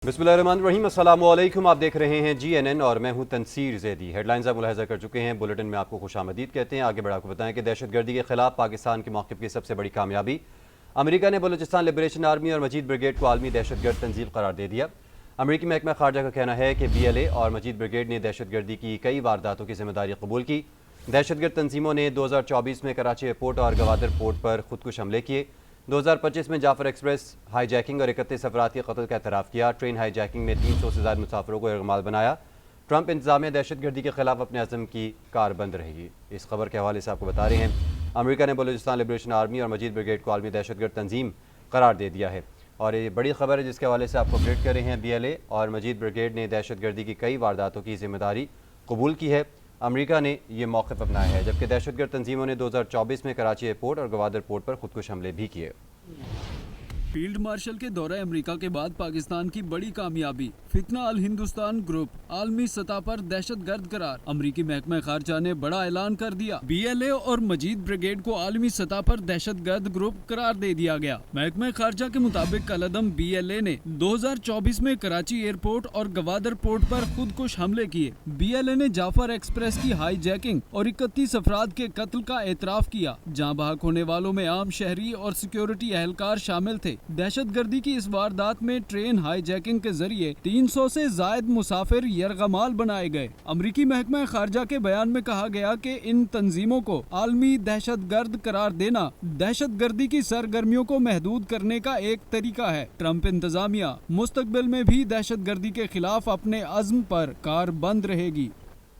बिस्मिल्लाहिर्रहमानिर्रहीम, अस्सलामु अलैकुम। आप देख रहे हैं GNN और मैं हूं तनसीर ज़ैदी। हेडलाइंस आप मुलाहिज़ा कर चुके हैं। बुलेटिन में आपको खुशामदीद कहते हैं। आगे बढ़ आपको बताएं कि दहशतगर्दी के खिलाफ पाकिस्तान के मौक़िफ़ की सबसे बड़ी कामयाबी, अमेरिका ने बलूचिस्तान लिबरेशन आर्मी और मजीद ब्रिगेड को आलमी दहशतगर्द तंजीम करार दे दिया। अमेरिकी महकमा ख़ारजा का कहना है कि BLA और मजीद ब्रिगेड ने दहशतगर्दी की कई वारदातों की जिम्मेदारी कबूल की। दहशतगर्द तंजीमों ने 2024 में कराची एयरपोर्ट और गवादर पोर्ट पर खुदकुश हमले किए। 2025 में जाफर एक्सप्रेस हाईजैकिंग और 31 अफराद के कत्ल का एतराफ़ किया। ट्रेन हाईजैकिंग में 300 से ज़्यादा मुसाफिरों को इरगमाल बनाया। ट्रंप इंतज़ामिया दहशतगर्दी के खिलाफ अपने अज़म की कारबंद रहेगी। इस खबर के हवाले से आपको बता रहे हैं, अमेरिका ने बलूचिस्तान लिबरेशन आर्मी और मजीद ब्रिगेड को आलमी दहशतगर्द तंजीम करार दे दिया है। और ये बड़ी खबर है जिसके हवाले से आपको अपडेट कर रहे हैं। BLA और मजीद ब्रिगेड ने दहशतगर्दी की कई वारदातों की जिम्मेदारी कबूल की है। अमेरिका ने यह मौक़िफ़ अपनाया है, जबकि दहशतगर्द तंजीमों ने 2024 में कराची एयरपोर्ट और गवादर पोर्ट पर खुदकुश हमले भी किए। फील्ड मार्शल के दौरे अमेरिका के बाद पाकिस्तान की बड़ी कामयाबी, फितना अल हिंदुस्तान ग्रुप आलमी सतह पर दहशतगर्द करार। अमेरिकी महकमा खारजा ने बड़ा ऐलान कर दिया, BLA और मजीद ब्रिगेड को आलमी सतह पर दहशतगर्द ग्रुप करार दे दिया गया। महकमा खारजा के मुताबिक कलअदम BLA ने 2024 में कराची एयरपोर्ट और गवादर पोर्ट पर खुदकुश हमले किए। BLA ने जाफर एक्सप्रेस की हाईजैकिंग और 31 अफराद के कत्ल का एतराफ़ किया। जाँ बहक होने वालों में आम शहरी और सिक्योरिटी एहलकार शामिल थे। दहशतगर्दी की इस वारदात में ट्रेन हाईजैकिंग के जरिए 300 से जायद मुसाफिर यरगमाल बनाए गए। अमरीकी महकमा खारजा के बयान में कहा गया कि इन तंजीमों को आलमी दहशतगर्द करार देना दहशतगर्दी की सरगर्मियों को महदूद करने का एक तरीका है। ट्रंप इंतजामिया मुस्तकबिल में भी दहशतगर्दी के खिलाफ अपने अज़्म पर कारबंद रहेगी।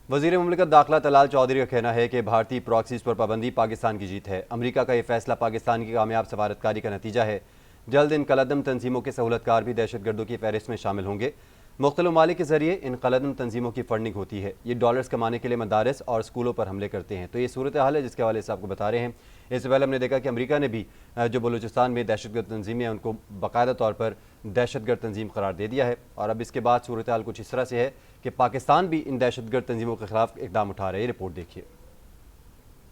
वज़ीर मुमलिकत दाखिला तलाल चौधरी का कहना है कि भारतीय प्रॉक्सीज पर पाबंदी पाकिस्तान की जीत है। अमेरिका का यह फैसला पाकिस्तान की कामयाब सफारतकारी का नतीजा है। जल्द इन कलअदम तंजीमों के सहूलतकार भी दहशतगर्दों की फहरिस्त में शामिल होंगे। मुख्तलिफ ममालिक के जरिए इन कलअदम तंजीमों की फंडिंग होती है। ये डॉलर्स कमाने के लिए मदारस और स्कूलों पर हमले करते हैं। तो ये सूरत हाल है जिसके हवाले से आपको बता रहे हैं। इससे पहले हमने देखा कि अमेरिका ने भी जो बलूचिस्तान में दहशतगर्द तंजीमें हैं उनको बाकायदा तौर पर दहशतगर्द तंजीम करार दे दिया है। और अब इसके बाद सूरत हाल कुछ इस तरह से है कि पाकिस्तान भी इन दहशतगर्द तंजीमों के खिलाफ इकदाम उठा रहे हैं। रिपोर्ट देखिए।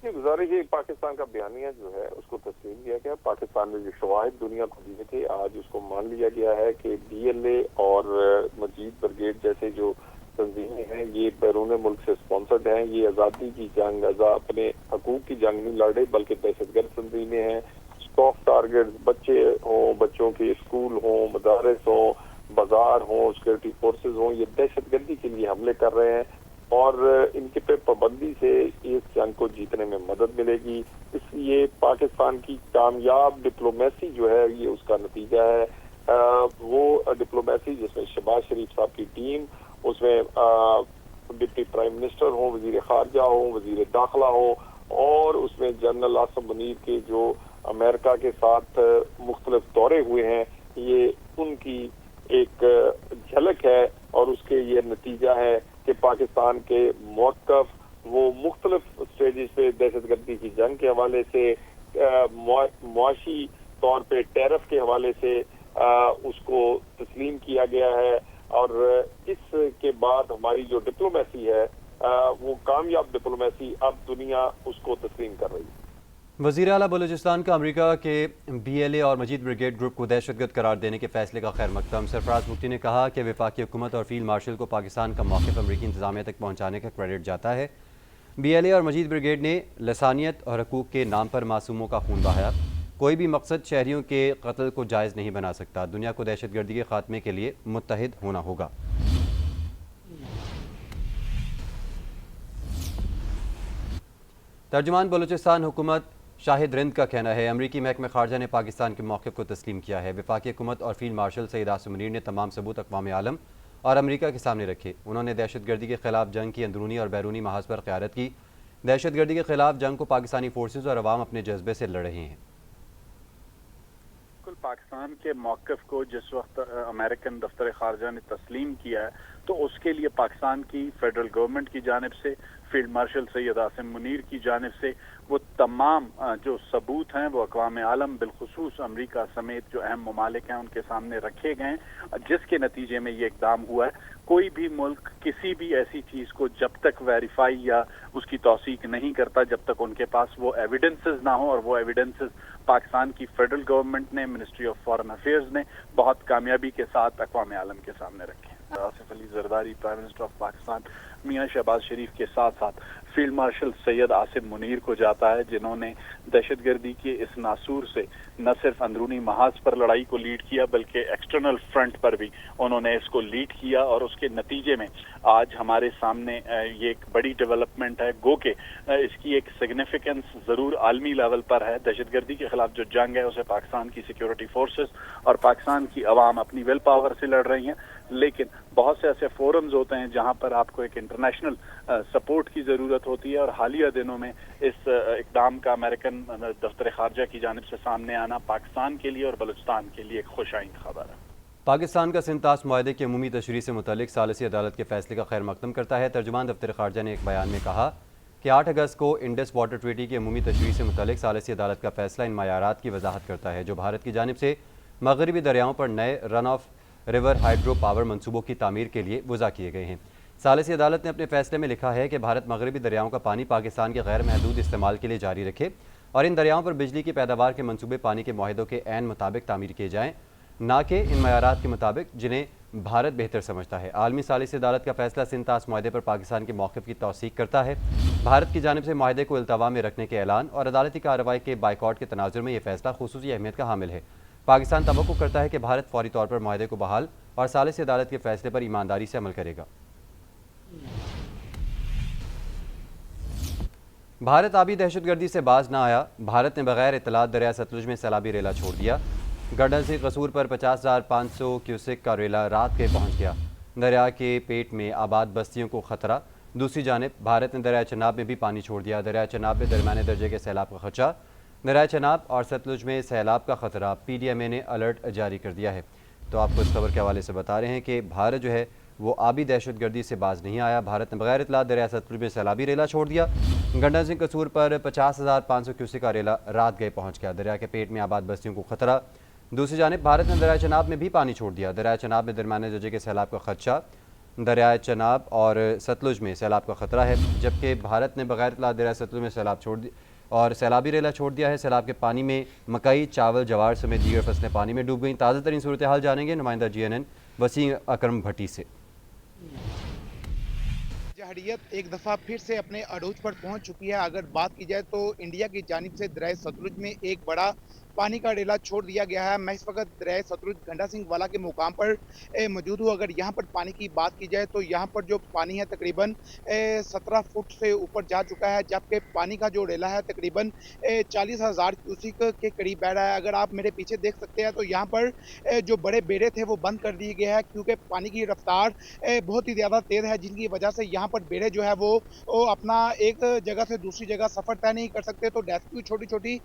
गुजारिश है, पाकिस्तान का बयानिया जो है उसको तस्लीम किया गया। पाकिस्तान ने जो शवाहिद दुनिया को दिए थे आज उसको मान लिया गया है कि BLA और मजीद ब्रिगेड जैसे जो तंजीमें हैं ये बैरून मुल्क से स्पॉन्सर्ड हैं। ये आज़ादी की जंग, अपने हकूक की जंग नहीं लड़ रहे बल्कि दहशतगर्द तंजीमें हैं। सॉफ्ट टारगेट बच्चे हों, बच्चों के स्कूल हों, मदारस हों, बाजार हों, सिक्योरिटी फोर्सेज हों, ये दहशतगर्दी के लिए हमले कर रहे हैं और इनके पे पाबंदी से इस जंग को जीतने में मदद मिलेगी। इसलिए पाकिस्तान की कामयाब डिप्लोमेसी जो है ये उसका नतीजा है। वो डिप्लोमेसी जिसमें शहबाज शरीफ साहब की टीम, उसमें डिप्टी प्राइम मिनिस्टर हो, वजीर खारजा हो, वजीर दाखिला हो और उसमें जनरल आसिम मुनीर के जो अमेरिका के साथ मुख्तलिफ दौरे हुए हैं ये उनकी एक झलक है और उसके ये नतीजा है कि पाकिस्तान के मौक़िफ़ वो मुख्तलिफ स्टेजेस पे दहशतगर्दी की जंग के हवाले से, मुआशी तौर पे टैरिफ के हवाले से उसको तस्लीम किया गया है और इसके बाद हमारी जो डिप्लोमेसी है वो कामयाब डिप्लोमेसी अब दुनिया उसको तस्लीम कर रही है। वज़ीर आला बलूचिस्तान का अमेरिका के BLA और मजीद ब्रिगेड ग्रुप को दहशतगर्द करार देने के फैसले का खैर मकदम। सरफराज मुफ्ती ने कहा कि वफाकी हुकूमत और फील्ड मार्शल को पाकिस्तान का मौक़िफ़ अमरीकी इंतज़ामिया तक पहुँचाने का क्रेडिट जाता है। BLA और मजीद ब्रिगेड ने लसानियत और हकूक़ के नाम पर मासूमों का खून बहाया। कोई भी मकसद शहरियों के कत्ल को जायज़ नहीं बना सकता। दुनिया को दहशतगर्दी के खात्मे के लिए मुत्तहिद होना होगा। तर्जुमान बलूचिस्तान हुकूमत शाहिद रिंद का कहना है, अमरीकी महकमा खारजा ने पाकिस्तान के मौक़िफ़ को तस्लीम किया है। वफाकी हुकूमत और फील्ड मार्शल सईद आसिम मुनीर ने तमाम सबूत अक़वाम आलम और अमरीका के सामने रखे। उन्होंने दहशतगर्दी के खिलाफ जंग की अंदरूनी और बैरूनी महाज पर क़यादत की। दहशतगर्दी के खिलाफ जंग को पाकिस्तानी फोर्सेज और अवाम अपने जज्बे से लड़ रहे हैं। पाकिस्तान के मौक़िफ़ को जिस वक्त अमेरिकन दफ्तर खारजा ने तस्लीम किया है तो उसके लिए पाकिस्तान की फेडरल गवर्नमेंट की जानिब से, फील्ड मार्शल सैयद आसिम मुनीर की जानिब से वो तमाम जो सबूत हैं वो अक़वाम आलम बिलखुसूस अमेरिका समेत जो अहम ममालिक हैं उनके सामने रखे गए हैं, जिसके नतीजे में ये इक़दाम हुआ है। कोई भी मुल्क किसी भी ऐसी चीज़ को जब तक वेरीफाई या उसकी तौसीक नहीं करता जब तक उनके पास वो एविडेंसेस ना हो और वो एविडेंसेस पाकिस्तान की फेडरल गवर्नमेंट ने, मिनिस्ट्री ऑफ फॉरेन अफेयर्स ने बहुत कामयाबी के साथ अक़वाम आलम के सामने रखे हैं। Asif Ali Zardari prime minister of Pakistan Mian Shahbaz Sharif के साथ साथ फील्ड मार्शल सैयद आसिम मुनीर को जाता है, जिन्होंने दहशतगर्दी के इस नासूर से न सिर्फ अंदरूनी महाज पर लड़ाई को लीड किया बल्कि एक्सटर्नल फ्रंट पर भी उन्होंने इसको लीड किया, और उसके नतीजे में आज हमारे सामने ये एक बड़ी डेवलपमेंट है। गो के इसकी एक सिग्निफिकेंस ज़रूर आलमी लेवल पर है। दहशतगर्दी के खिलाफ जो जंग है उसे पाकिस्तान की सिक्योरिटी फोर्सेस और पाकिस्तान की अवाम अपनी विल पावर से लड़ रही हैं, लेकिन बहुत से ऐसे फोरम्स होते हैं जहां पर आपको एक इंटरनेशनल सपोर्ट की ज़रूरत होती है, और हालिया दिनों में इस इक़दाम का अमेरिकन दफ्तर खारजा की जानिब से सामने आना पाकिस्तान के लिए और बलूचिस्तान के लिए एक खुशाइन खबर है। पाकिस्तान का सिंतास मुआहदे की अमूमी तशरीह से मुतल्लिक सालिसी अदालत के फैसले का खैर मकदम करता है। तर्जुमान दफ्तर खारजा ने एक बयान में कहा कि 8 अगस्त को इंडस वाटर ट्रीटी की अमूमी तशरीह से मुतल्लिक सालिसी अदालत का फैसला इन मयारात की वजाहत करता है जो भारत की जानिब से मगरबी दरियाओं पर नए run of river hydro power मनसूबों की तामीर के लिए वज़ा किए गए हैं। सालिसी अदालत ने अपने फैसले में लिखा है कि भारत मगरबी दरियाओं का पानी पाकिस्तान के गैर महदूद इस्तेमाल के लिए जारी रखे और इन दरियाओं पर बिजली की पैदावार के मनसूबे पानी के मुआहदों के ऐन मुताबिक तामीर किए जाएँ, ना कि इन मयारात के मुताबिक जिन्हें भारत बेहतर समझता है। आलमी सालिसी अदालत का फैसला सिंतास मुआहदे पर पाकिस्तान के मौक़िफ़ की तौसीक करता है। भारत की जानिब से मुआहदे को इल्तवा में रखने के ऐलान और अदालती कार्रवाई के बाइकआउट के तनाजुर में यह फैसला खुसूसी अहमियत का हामिल है। पाकिस्तान तवक्को करता है कि भारत फौरी तौर पर मुआहदे को बहाल और सालिसी अदालत के फैसले पर ईमानदारी से अमल करेगा। भारत आबी दहशतगर्दी से बाज ना आया। भारत ने बगैर इत्तलात दरिया सतलुज में सैलाबी रेला छोड़ दिया। गड्डा से कसूर पर 50,500 क्यूसेक का रेला रात के पहुंच गया। दरिया के पेट में आबाद बस्तियों को खतरा। दूसरी जानिब भारत ने दरिया चनाब में भी पानी छोड़ दिया। दरिया चनाब में दरमियाने दर्जे के सैलाब का खदशा। दरिया चनाब और सतलुज में सैलाब का खतरा। PDMA ने अलर्ट जारी कर दिया है। तो आपको इस खबर के हवाले से बता रहे हैं कि भारत जो है वो आबी दहशतगर्दी से बाज नहीं आया। भारत ने बगैर इत्तलात दरिया सतलुज में सैलाबी रेला छोड़ दिया। गंडा सिंह कसूर पर 50,500 क्यूसेक का रेला रात गए पहुंच गया। दरिया के पेट में आबाद बस्तियों को खतरा। दूसरी जानिब भारत ने दरिया चनाब में भी पानी छोड़ दिया। दरिया चनाब में दरमियाने दर्जे के सैलाब का खदशा। दरिया चनाब और सतलुज में सैलाब का खतरा है, जबकि भारत ने बगैर इत्तलात दरिया सतलुज में सैलाब छोड़ दिया और सैलाबी रेला छोड़ दिया है। सैलाब के पानी में मकई, चावल, जवार समेत दीगर फसलें पानी में डूब गईं। ताज़ा तरीन सूरत हाल जानेंगे नुमाइंदा GNN वसीम अकरम भट्टी से। जहरियत एक दफ़ा फिर से अपने अरूज पर पहुंच चुकी है। अगर बात की जाए तो इंडिया की जानिब से दरिया सतलुज में एक बड़ा पानी का रेला छोड़ दिया गया है। मैं इस वक्त दरिया सतलुज गंडा सिंह वाला के मुकाम पर मौजूद हूँ। अगर यहाँ पर पानी की बात की जाए तो यहाँ पर जो पानी है तकरीबन 17 फुट से ऊपर जा चुका है, जबकि पानी का जो रेला है तकरीबन 40,000 क्यूसिक के करीब बह रहा है। अगर आप मेरे पीछे देख सकते हैं तो यहाँ पर जो बड़े बेड़े थे वो बंद कर दिए गए हैं, क्योंकि पानी की रफ्तार बहुत ही ज़्यादा तेज़ है, जिनकी वजह से यहाँ पर बेड़े जो है वो अपना एक जगह से दूसरी जगह सफ़र तय नहीं कर सकते। तो रेस्क्यू छोटी छोटी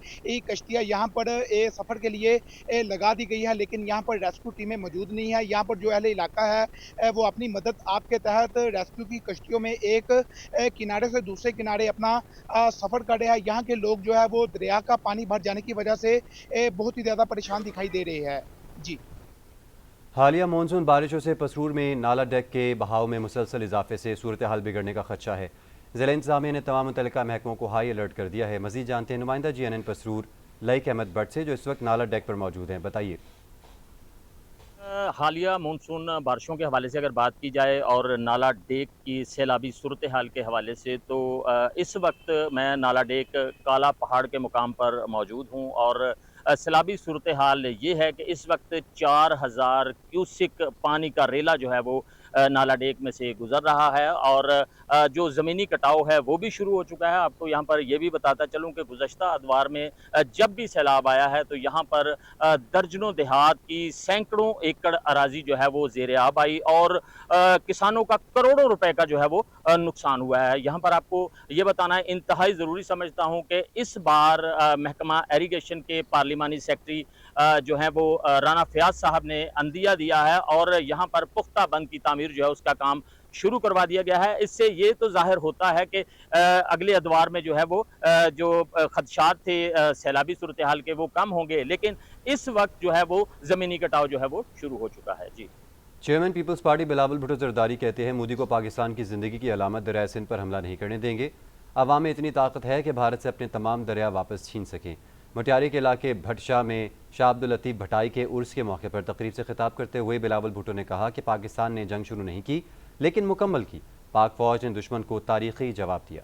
कश्तियाँ यहाँ पर सफ़र के लिए लगा दी गई है, लेकिन यहाँ पर रेस्क्यू टीमें मौजूद नहीं है। यहाँ पर जो अहले इलाका है वो अपनी मदद आपके तहत रेस्क्यू की कश्तियों में एक किनारे से दूसरे किनारे अपना सफ़र कर रहे हैं। यहाँ के लोग जो है वो दरिया का पानी भर जाने की वजह से बहुत ही ज़्यादा परेशान दिखाई दे रहे हैं। जी, हालिया मानसून बारिशों से पसरूर में नाला डेक के बहाव में मुसलसल इजाफे से सूरत हाल बिगड़ने का खदशा है। ज़िला इंतज़ामिया ने तमाम मुतल्लिका महकमों को हाई अलर्ट कर दिया है। मज़ीद जानते हैं नुमाइंदा GNN पसरूर लाइक अहमद भट्ट से, जो इस वक्त नाला डेक पर मौजूद हैं। बताइए। हालिया मानसून बारिशों के हवाले से अगर बात की जाए और नाला डेक की सैलाबी सूरत हाल के हवाले से, तो इस वक्त मैं नाला डेक काला पहाड़ के मुकाम पर मौजूद हूँ और सैलाबी सूरत हाल ये है कि इस वक्त 4,000 क्यूसिक पानी का रेला जो है वो नाला डेक में से गुजर रहा है और जो ज़मीनी कटाव है वो भी शुरू हो चुका है। आपको यहाँ पर यह भी बताता चलूँ कि गुज़श्ता अदवार में जब भी सैलाब आया है तो यहाँ पर दर्जनों देहात की सैकड़ों एकड़ अराजी जो है वो ज़ेर आब आई और किसानों का करोड़ों रुपए का जो है वो नुकसान हुआ है। यहाँ पर आपको ये बताना है, इंतहाई ज़रूरी समझता हूँ कि इस बार महकमा एरीगेशन के पार्लिमानी सेक्रेटरी जो है वो राना फयाज साहब ने अंदिया दिया है और यहाँ पर पुख्ता बंद की तामीर जो है उसका काम शुरू करवा दिया गया है। इससे ये तो जाहिर होता है कि अगले अदवार में जो है वो जो खदशात थे सैलाबी सूरत हाल के वो कम होंगे, लेकिन इस वक्त जो है वो ज़मीनी कटाव जो है वो शुरू हो चुका है। जी, chairman peoples party Bilawal Bhutto Zardari कहते हैं मोदी को पाकिस्तान की ज़िंदगी की अलामत दरिया सिंध पर हमला नहीं करने देंगे। अवाम में इतनी ताकत है कि भारत से अपने तमाम दरिया वापस छीन सकें। مٹیاری کے علاقے بھٹشاہ میں شاہ عبداللطیف بھٹائی کے عرس کے موقع پر تقریب سے خطاب کرتے ہوئے بلاول بھٹو نے کہا کہ پاکستان نے جنگ شروع نہیں کی لیکن مکمل کی۔ پاک فوج نے دشمن کو تاریخی جواب دیا۔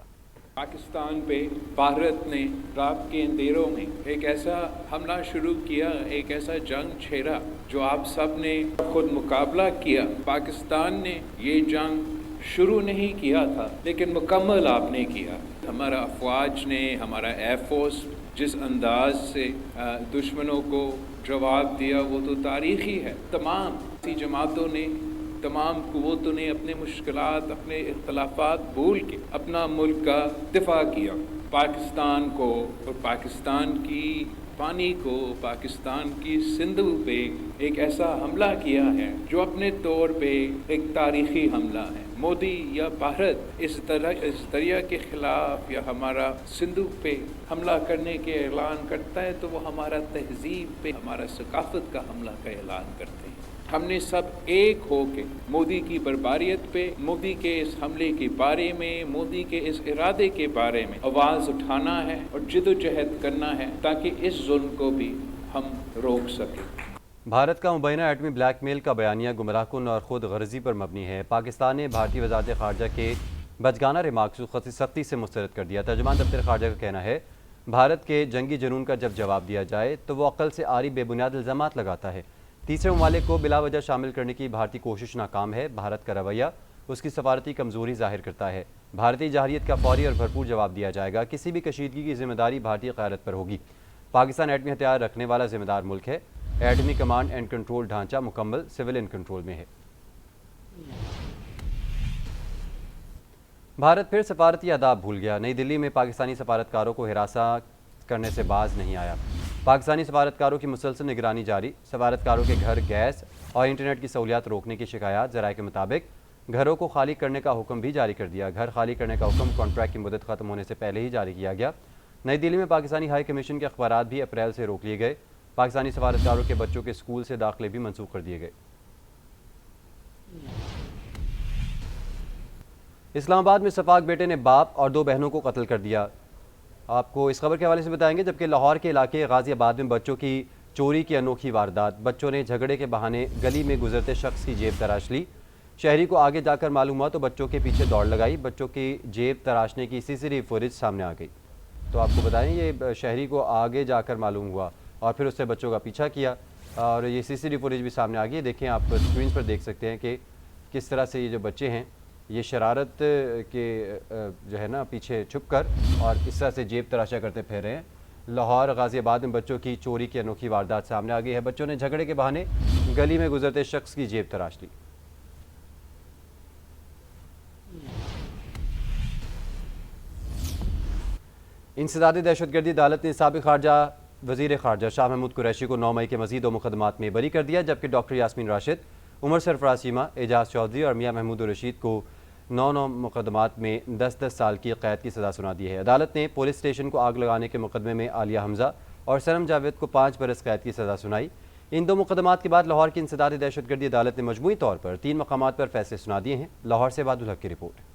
پاکستان پہ بھارت نے رات کے اندھیروں میں ایک ایسا حملہ شروع کیا، ایک ایسا جنگ چھیڑا جو آپ سب نے خود مقابلہ کیا۔ پاکستان نے یہ جنگ شروع نہیں کیا تھا لیکن مکمل آپ نے کیا۔ ہمارا افواج نے، ہمارا ایئر فورس جس انداز سے دشمنوں کو جواب دیا وہ تو تاریخی ہے۔ تمام جماعتوں نے، تمام قوتوں نے اپنے مشکلات، اپنے اختلافات بھول کے اپنا ملک کا دفاع کیا۔ پاکستان کو اور پاکستان کی پانی کو، پاکستان کی سندھ پہ ایک ایسا حملہ کیا ہے جو اپنے طور پہ ایک تاریخی حملہ ہے۔ مودی یا بھارت اس دریا کے خلاف یا ہمارا سندھ پہ حملہ کرنے کے اعلان کرتا ہے تو وہ ہمارا تہذیب پہ، ہمارا ثقافت کا حملہ کا اعلان کرتے ہیں۔ ہم نے سب ایک ہو کے مودی کی بربریت پہ، مودی کے اس حملے کے بارے میں، مودی کے اس ارادے کے بارے میں آواز اٹھانا ہے اور جدوجہد کرنا ہے تاکہ اس ظلم کو بھی ہم روک سکیں۔ بھارت کا مبینہ ایٹمی بلیک میل کا بیانیہ گمراہ کن اور خود غرضی پر مبنی ہے۔ پاکستان نے بھارتی وزارت خارجہ کے بچگانہ ریمارکس کو سختی سے مسترد کر دیا۔ ترجمان دفتر خارجہ کا کہنا ہے بھارت کے جنگی جنون کا جب جواب دیا جائے تو وہ عقل سے عاری بے بنیاد الزامات لگاتا ہے۔ تیسرے ممالک کو بلا وجہ شامل کرنے کی بھارتی کوشش ناکام ہے۔ بھارت کا رویہ اس کی سفارتی کمزوری ظاہر کرتا ہے۔ بھارتی جارحیت کا فوری اور بھرپور جواب دیا جائے گا۔ کسی بھی کشیدگی کی ذمہ داری بھارتی قیادت پر ہوگی۔ پاکستان ایٹمی ہتھیار رکھنے والا ذمہ دار ملک ہے۔ ایٹمی کمانڈ اینڈ کنٹرول ڈھانچہ مکمل سویلین کنٹرول میں ہے۔ بھارت پھر سفارتی آداب بھول گیا۔ نئی دلی میں پاکستانی سفارتکاروں کو ہراساں کرنے سے باز نہیں آیا۔ پاکستانی سفارتکاروں کی مسلسل نگرانی جاری۔ سفارتکاروں کے گھر گیس اور انٹرنیٹ کی سہولیات روکنے کی شکایات۔ ذرائع کے مطابق گھروں کو خالی کرنے کا حکم بھی جاری کر دیا۔ گھر خالی کرنے کا حکم کانٹریکٹ کی مدت ختم ہونے سے پہلے ہی جاری کیا گیا۔ نئی دلی میں پاکستانی ہائی کمیشن کے اخبارات بھی اپریل سے روک لیے گئے۔ پاکستانی سفارتکاروں کے بچوں کے اسکول سے داخلے بھی منسوخ کر دیے گئے۔ اسلام آباد میں سفاق بیٹے نے باپ اور 2 بہنوں کو قتل کر دیا۔ آپ کو اس خبر کے حوالے سے بتائیں گے، جبکہ لاہور کے علاقے غازی آباد میں بچوں کی چوری کی انوکھی واردات۔ بچوں نے جھگڑے کے بہانے گلی میں گزرتے شخص کی جیب تراش لی۔ شہری کو آگے جا کر معلوم ہوا تو بچوں کے پیچھے دوڑ لگائی۔ بچوں کی جیب تراشنے کی CCTV فوٹیج سامنے آ گئی۔ تو آپ کو بتائیں یہ شہری کو آگے جا کر معلوم ہوا اور پھر اس سے بچوں کا پیچھا کیا اور یہ CCTV فوٹیج بھی سامنے آ گئی۔ دیکھیں آپ اسکرین پر دیکھ سکتے ہیں کہ کس طرح سے یہ جو بچے ہیں یہ شرارت کے جو ہے نا پیچھے چھپ کر اور اس طرح سے جیب تراشا کرتے پھر رہے ہیں۔ لاہور غازی آباد میں بچوں کی چوری کی انوکھی واردات سامنے آ گئی ہے۔ بچوں نے جھگڑے کے بہانے گلی میں گزرتے شخص کی جیب تراش لی۔ انسداد دہشت گردی عدالت نے سابق وزیر خارجہ شاہ محمود قریشی کو 9 مئی کے مزید 2 مقدمات میں بری کر دیا، جبکہ ڈاکٹر یاسمین راشد، عمر سرفراز چیمہ، اعجاز چودھری اور میاں محمود الرشید کو 9 مقدمات میں 10 سال کی قید کی سزا سنا دی ہے۔ عدالت نے پولیس اسٹیشن کو آگ لگانے کے مقدمے میں عالیہ حمزہ اور سنم جاوید کو 5 برس قید کی سزا سنائی۔ ان 2 مقدمات کے بعد لاہور کی انسداد دہشت گردی عدالت نے مجموعی طور پر 3 مقامات پر فیصلے سنا دیے ہیں۔ لاہور سے عباد الحق کی رپورٹ۔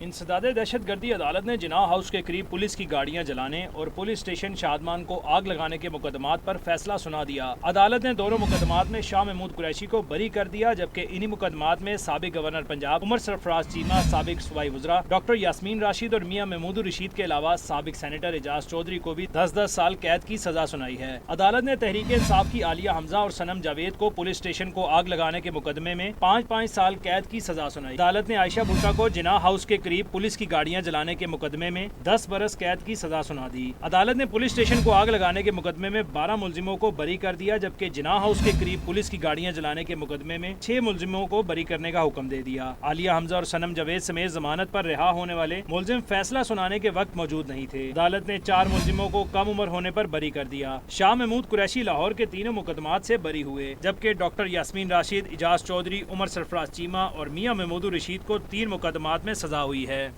انسداد دہشت گردی عدالت نے جناح ہاؤس کے قریب پولیس کی گاڑیاں جلانے اور پولیس اسٹیشن شادمان کو آگ لگانے کے مقدمات پر فیصلہ سنا دیا۔ عدالت نے دونوں مقدمات میں شاہ محمود قریشی کو بری کر دیا، جبکہ انہی مقدمات میں سابق گورنر پنجاب عمر سرفراز چیمہ، سابق صوبائی وزراء ڈاکٹر یاسمین راشد اور میاں محمود الرشید کے علاوہ سابق سینیٹر اعجاز چودھری کو بھی 10 سال قید کی سزا سنائی ہے۔ عدالت نے تحریک انصاف کی عالیہ حمزہ اور سنم جاوید کو پولیس اسٹیشن کو آگ لگانے کے مقدمے میں 5 سال قید کی سزا سنائی۔ عدالت نے عائشہ بھٹا کو جناح ہاؤس کے قریب پولیس کی گاڑیاں جلانے کے مقدمے میں 10 برس قید کی سزا سنا دی۔ عدالت نے پولیس اسٹیشن کو آگ لگانے کے مقدمے میں 12 ملزموں کو بری کر دیا، جبکہ جناح ہاؤس کے قریب پولیس کی گاڑیاں جلانے کے مقدمے میں 6 ملزموں کو بری کرنے کا حکم دے دیا۔ عالیہ حمزہ اور سنم جاوید سمیت ضمانت پر رہا ہونے والے ملزم فیصلہ سنانے کے وقت موجود نہیں تھے۔ عدالت نے 4 ملزموں کو کم عمر ہونے پر بری کر دیا۔ شاہ محمود قریشی لاہور کے تینوں مقدمات سے بری ہوئے، جبکہ ڈاکٹر یاسمین راشد، اعجاز چودھری، عمر سرفراز چیمہ اور میاں محمود الرشید کو 3 مقدمات میں سزا ہوئی ہے۔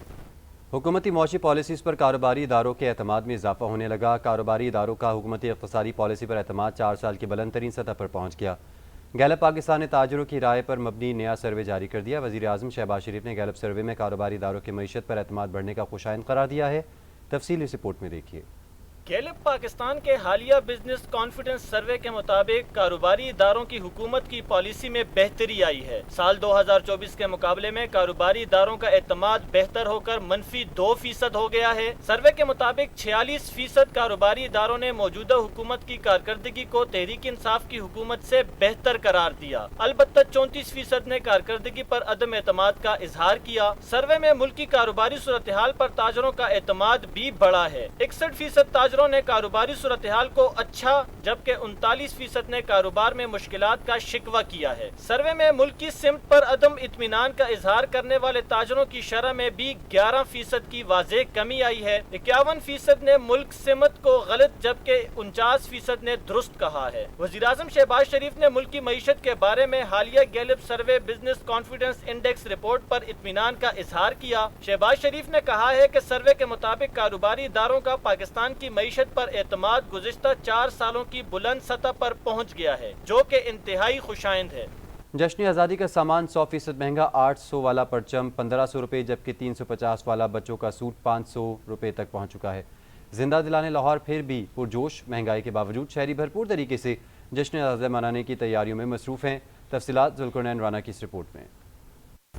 حکومتی معاشی پالیسیز پر کاروباری اداروں کے اعتماد میں اضافہ ہونے لگا۔ کاروباری اداروں کا حکومتی اقتصادی پالیسی پر اعتماد 4 سال کی بلند ترین سطح پر پہنچ گیا۔ گیلپ پاکستان نے تاجروں کی رائے پر مبنی نیا سروے جاری کر دیا۔ وزیر اعظم شہباز شریف نے گیلپ سروے میں کاروباری اداروں کی معیشت پر اعتماد بڑھنے کا خوش آئند قرار دیا ہے۔ تفصیل اس رپورٹ میں دیکھیے۔ گیلپ پاکستان کے حالیہ بزنس کانفیڈنس سروے کے مطابق کاروباری اداروں کی حکومت کی پالیسی میں بہتری آئی ہے۔ سال 2024 کے مقابلے میں کاروباری اداروں کا اعتماد بہتر ہو کر -2% ہو گیا ہے۔ سروے کے مطابق 46% کاروباری اداروں نے موجودہ حکومت کی کارکردگی کو تحریک انصاف کی حکومت سے بہتر قرار دیا، البتہ 34% نے کارکردگی پر عدم اعتماد کا اظہار کیا۔ سروے میں ملک کی کاروباری صورتحال پر تاجروں کا اعتماد بھی بڑھا ہے۔ 61% تاجروں نے کاروباری صورتحال کو اچھا جبکہ 39% نے کاروبار میں مشکلات کا شکوہ کیا ہے۔ سروے میں ملک کی سمت پر عدم اطمینان کا اظہار کرنے والے تاجروں کی شرح میں بھی 11% کی واضح کمی آئی ہے۔ 51% نے ملک سمت کو غلط جبکہ 49% نے درست کہا ہے۔ وزیراعظم شہباز شریف نے ملک کی معیشت کے بارے میں حالیہ Gallup survey business confidence index report پر اطمینان کا اظہار کیا۔ شہباز شریف نے کہا ہے کہ سروے کے مطابق کاروباری اداروں کا پاکستان کی معیشت پر اعتماد گزشتہ 4 سالوں کی بلند سطح پر پہنچ گیا ہے، جو کہ انتہائی خوشائند ہے۔ جشن آزادی کا سامان 100% مہنگا، 800 والا پرچم 1500 روپے جبکہ 350 والا بچوں کا سوٹ 500 روپے تک پہنچ چکا ہے۔ زندہ دلانے لاہور پھر بھی پرجوش، مہنگائی کے باوجود شہری بھرپور طریقے سے جشن آزادی منانے کی تیاریوں میں مصروف ہیں۔ تفصیلات ذوالقرنین رانا کی اس رپورٹ میں۔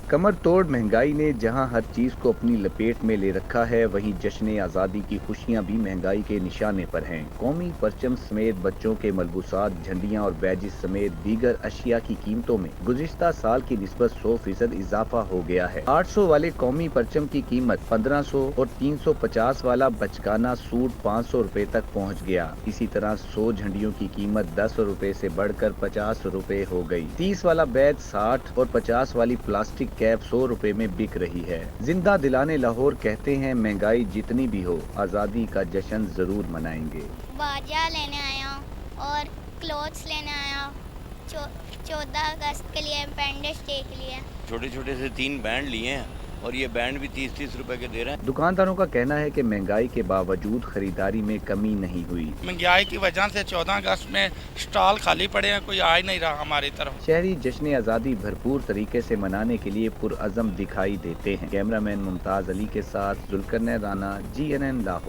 کمر توڑ مہنگائی نے جہاں ہر چیز کو اپنی لپیٹ میں لے رکھا ہے، وہیں جشن آزادی کی خوشیاں بھی مہنگائی کے نشانے پر ہیں۔ قومی پرچم سمیت بچوں کے ملبوسات، جھنڈیاں اور بیجز سمیت دیگر اشیاء کی قیمتوں میں گزشتہ سال کی نسبت 100% اضافہ ہو گیا ہے۔ 800 والے قومی پرچم کی قیمت 1500 اور 350 والا بچکانہ سوٹ 500 روپے تک پہنچ گیا۔ اسی طرح 100 جھنڈیوں کی قیمت 10 روپے سے بڑھ کر 50 روپے ہو گئی۔ 30 والا بیج 60 اور 50 والی پلاسٹک کیپ 100 روپے میں بک رہی ہے۔ زندہ دلانے لاہور کہتے ہیں مہنگائی جتنی بھی ہو آزادی کا جشن ضرور منائیں گے۔ باجا لینے آیا اور کلوتھس لینے آیا 14 اگست کے لیے، انڈیپینڈنس ڈے کے لیے۔ چھوٹے چھوٹے سے 3 بینڈ لیے ہیں اور یہ بینڈ بھی 30-30 روپے کے دے رہے ہیں۔ دکانداروں کا کہنا ہے کہ مہنگائی کے باوجود خریداری میں کمی نہیں ہوئی۔ مہنگائی کی وجہ سے 14 اگست میں سٹال خالی پڑے ہیں، کوئی آ ہی نہیں رہا ہماری طرف۔ شہری جشن آزادی بھرپور طریقے سے منانے کے لیے پرعزم دکھائی دیتے ہیں۔ کیمرہ مین ممتاز علی کے ساتھ ذوالقرنین رانا، GNN لاہور۔